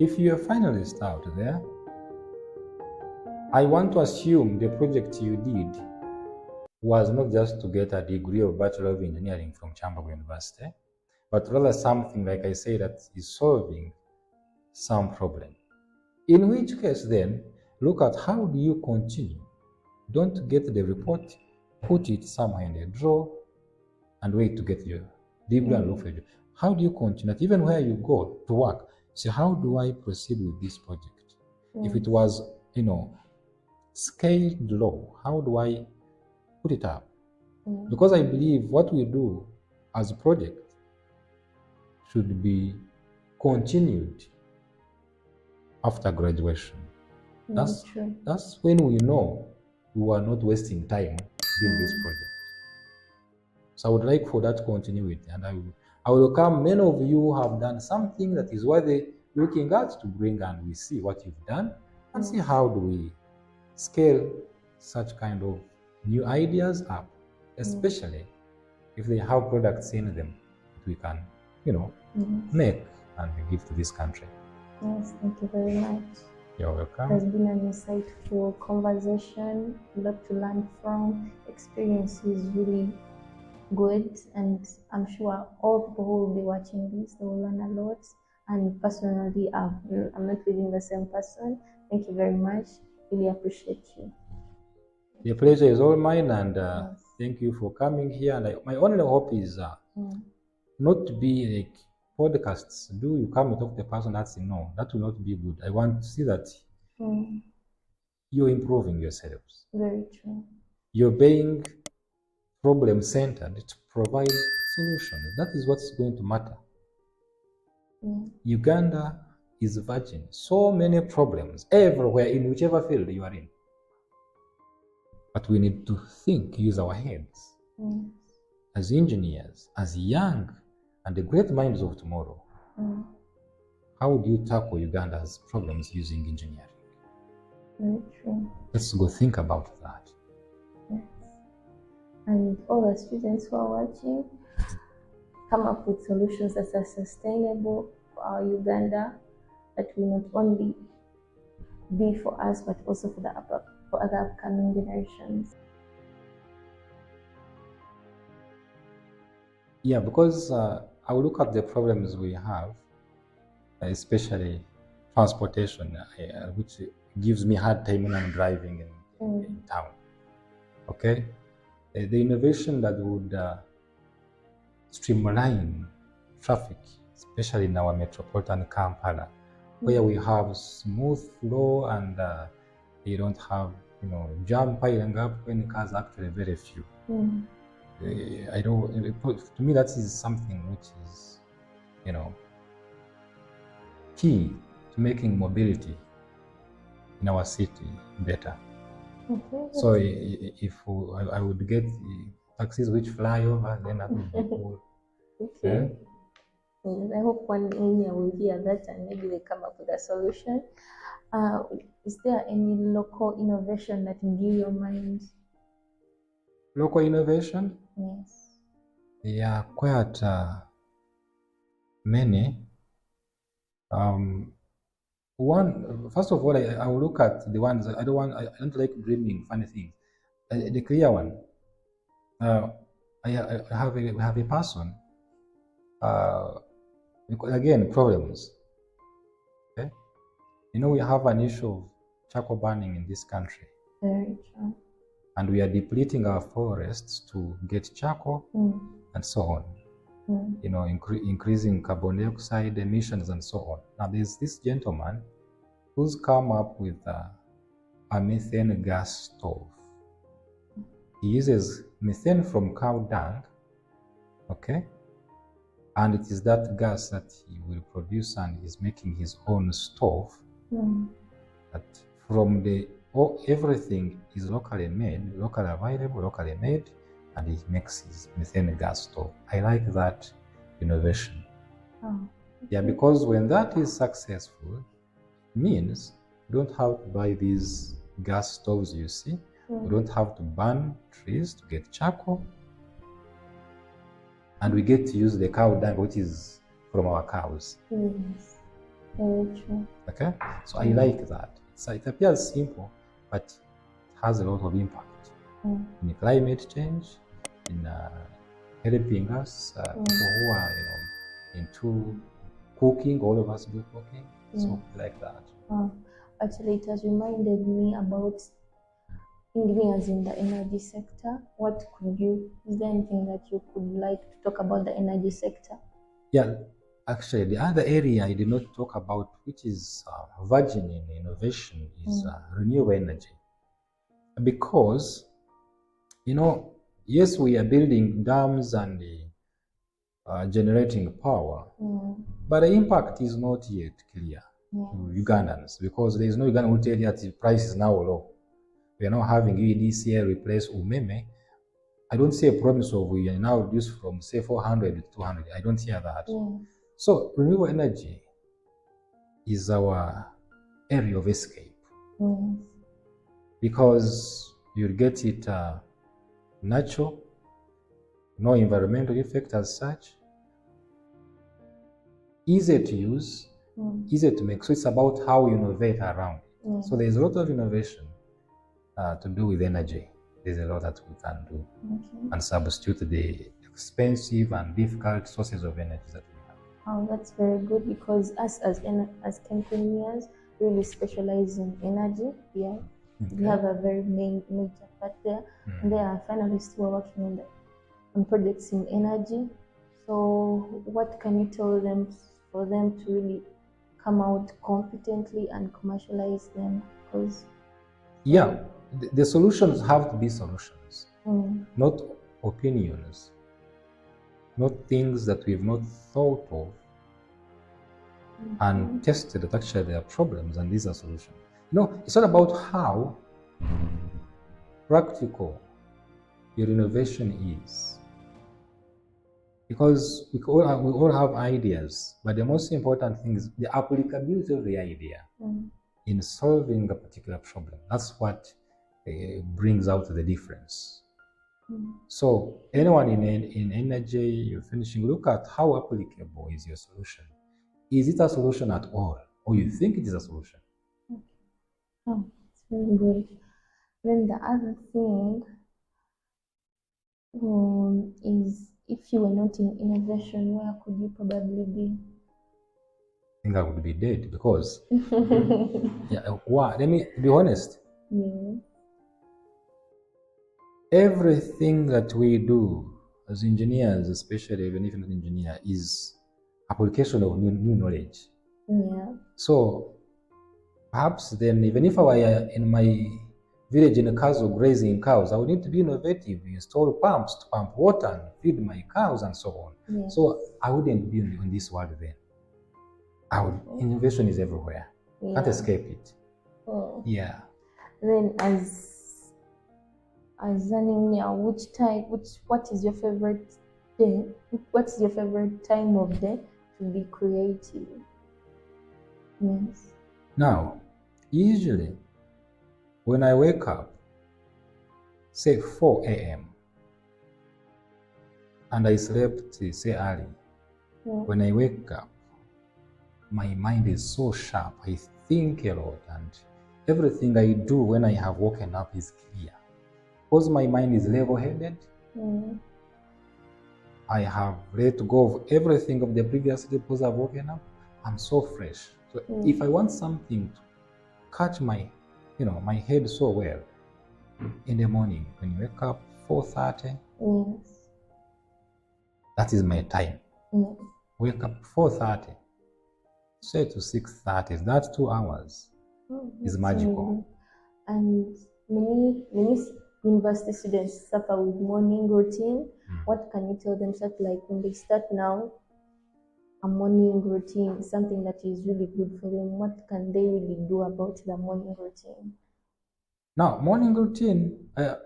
If you're a finalist out there, I want to assume the project you did was not just to get a degree of Bachelor of Engineering from Chamberlain University, but rather something, like I say, that is solving some problem. In which case then, look at how do you continue. Don't get the report, put it somewhere in a drawer, and wait to get your degree and look for it. How do you continue? Even where you go to work, say, how do I proceed with this project? If it was, scaled low, how do I put it up? Because I believe what we do as a project should be continued after graduation. That's when we know we are not wasting time doing this project. So I would like for that continuity, and I will come. Many of you have done something that is worthy looking at to bring, and we see what you've done and see how do we scale such kind of new ideas up, especially if they have products in them that we can, make and give to this country. Yes, thank you very much. You're welcome. It has been an insightful conversation, a lot to learn from. Experience is really good, and I'm sure all people who will be watching this, they will learn a lot. And personally, I'm not living the same person. Thank you very much. Really appreciate you. The pleasure is all mine, and thank you for coming here. And my only hope is not to be like podcasts. Do you come and talk to the person? That's no, that will not be good. I want to see that you're improving yourselves. Very true. You're being problem-centered to provide solutions. That is what's going to matter. Uganda is virgin. So many problems everywhere in whichever field you are in. But we need to think, use our heads. As engineers, as young and the great minds of tomorrow. How do you tackle Uganda's problems using engineering? Very true. Let's go think about that. Yes. And all the students who are watching, come up with solutions that are sustainable for our Uganda, that will not only be for us, but also for other upcoming generations. Yeah, because I will look at the problems we have, especially transportation, which gives me hard time when I'm driving in town. Okay, the innovation that would streamline traffic, especially in our metropolitan Kampala, where we have smooth flow and you don't have jam piling up when cars are actually very few. I don't. To me, that is something which is, key to making mobility in our city better. So if I would get taxis which fly over, then that would be cool. Okay. Yes, I hope one day will hear that and maybe they come up with a solution. Is there any local innovation that blew your mind? Local innovation? Yes. Yeah, quite many. One, first of all, I will look at the ones I don't like dreaming funny things. The clear one. I have a person. Again, problems. Okay, we have an issue of charcoal burning in this country. Very true. And we are depleting our forests to get charcoal and so on. Increasing carbon dioxide emissions and so on. Now, there's this gentleman who's come up with a methane gas stove. He uses methane from cow dung, okay? And it is that gas that he will produce, and he's making his own stove. That from everything is locally made, locally available, locally made, and he makes his methane gas stove. I like that innovation. Yeah, because when that is successful, it means you don't have to buy these gas stoves, you see. You don't have to burn trees to get charcoal. And we get to use the cow dung, which is from our cows. Yes. Very true. Okay, so I like that. It appears simple, but it has a lot of impact in climate change, in helping us, people who are into cooking. All of us do cooking, so like that. Actually, it has reminded me about engineers in the energy sector. Is there anything that you could like to talk about the energy sector? Yeah, actually, the other area I did not talk about, which is virgin in innovation, is renewable energy. Because, yes, we are building dams and generating power, but the impact is not yet clear to Ugandans, because there is no Ugandan who will tell you that the price is now low. We are now having UEDCL replace Umeme. I don't see a promise of we are now reduced from, say, 400 to 200. I don't hear that. So renewable energy is our area of escape, because you'll get it natural, no environmental effect as such, easy to use, easy to make. So it's about how you innovate around it. So there's a lot of innovation to do with energy. There's a lot that we can do and substitute the expensive and difficult sources of energy that we have. Oh, that's very good, because us as engineers really specialize in energy. Yeah, we have a very major part there, and there are finalists who are working on projects in energy. So, what can you tell them for them to really come out competently and commercialize them? Because the solutions have to be solutions, not opinions, not things that we've not thought of and tested that actually there are problems and these are solutions. It's not about how practical your innovation is, because we all have ideas, but the most important thing is the applicability of the idea in solving a particular problem. That's what brings out the difference. So anyone in energy, you're finishing, look at how applicable is your solution. Is it a solution at all, or you think it is a solution? Oh, it's very good. Then the other thing is, if you were not in innovation, where could you probably be? I think I would be dead, because let me be honest. Everything that we do as engineers, especially even if you're not an engineer, is application of new knowledge. So perhaps then, even if I were in my village in a castle grazing cows, I would need to be innovative, install pumps to pump water and feed my cows and so on. So I wouldn't be on this world then. Innovation is everywhere. Can't escape it. Then as an engineer, what is your favorite day? What's your favorite time of day to be creative? Now, usually when I wake up, say 4 a.m., and I slept, say, early, when I wake up, my mind is so sharp. I think a lot, and everything I do when I have woken up is clear. Because my mind is level-headed, I have let go of everything of the previous day because I've woken up. I'm so fresh. So if I want something to catch my head so well, in the morning when you wake up 4:30, that is my time. Wake up 4:30, say to 6:30. That's 2 hours. It's magical. And many university students suffer with morning routine. What can you tell them, such like when they start now, a morning routine is something that is really good for them? What can they really do about the morning routine? Now, morning routine, there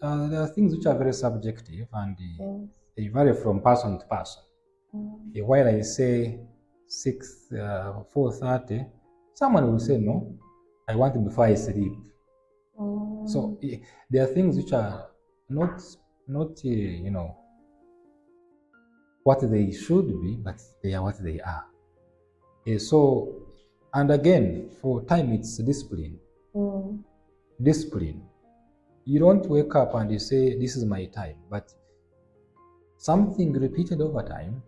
are things which are very subjective, and they vary from person to person. While I say 4:30, someone will say, no, I want it before I sleep. So there are things which are not what they should be, but they are what they are. So, and again, for time, it's discipline. Discipline. You don't wake up and you say, this is my time, but something repeated over time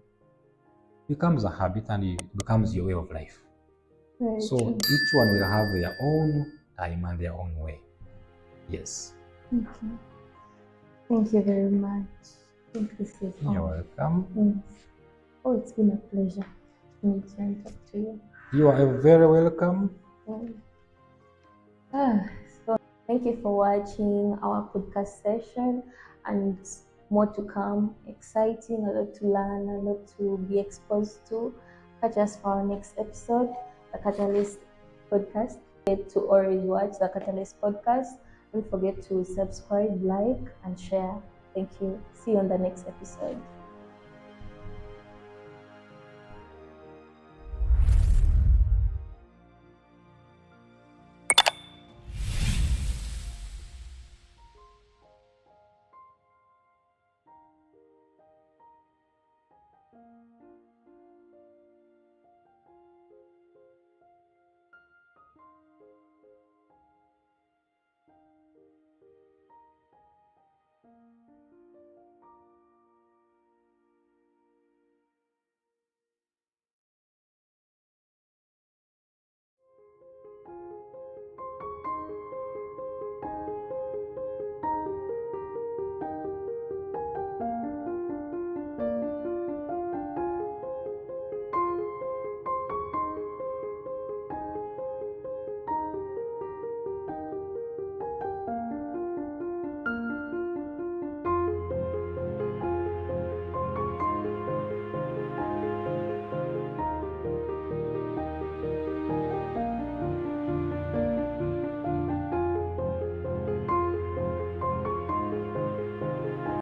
becomes a habit and it becomes your way of life. Very So true. each one will have their own time and their own way. Yes. Okay. Thank you very much. I think this is You're all. welcome. Yes. Oh, it's been a pleasure to meet you and talk to you. You are very welcome. So thank you for watching our podcast session, and more to come. Exciting, a lot to learn, a lot to be exposed to. Catch us for our next episode, the Catalyst podcast. Get to always watch the Catalyst podcast. Don't forget to subscribe, like, and share. Thank you. See you on the next episode.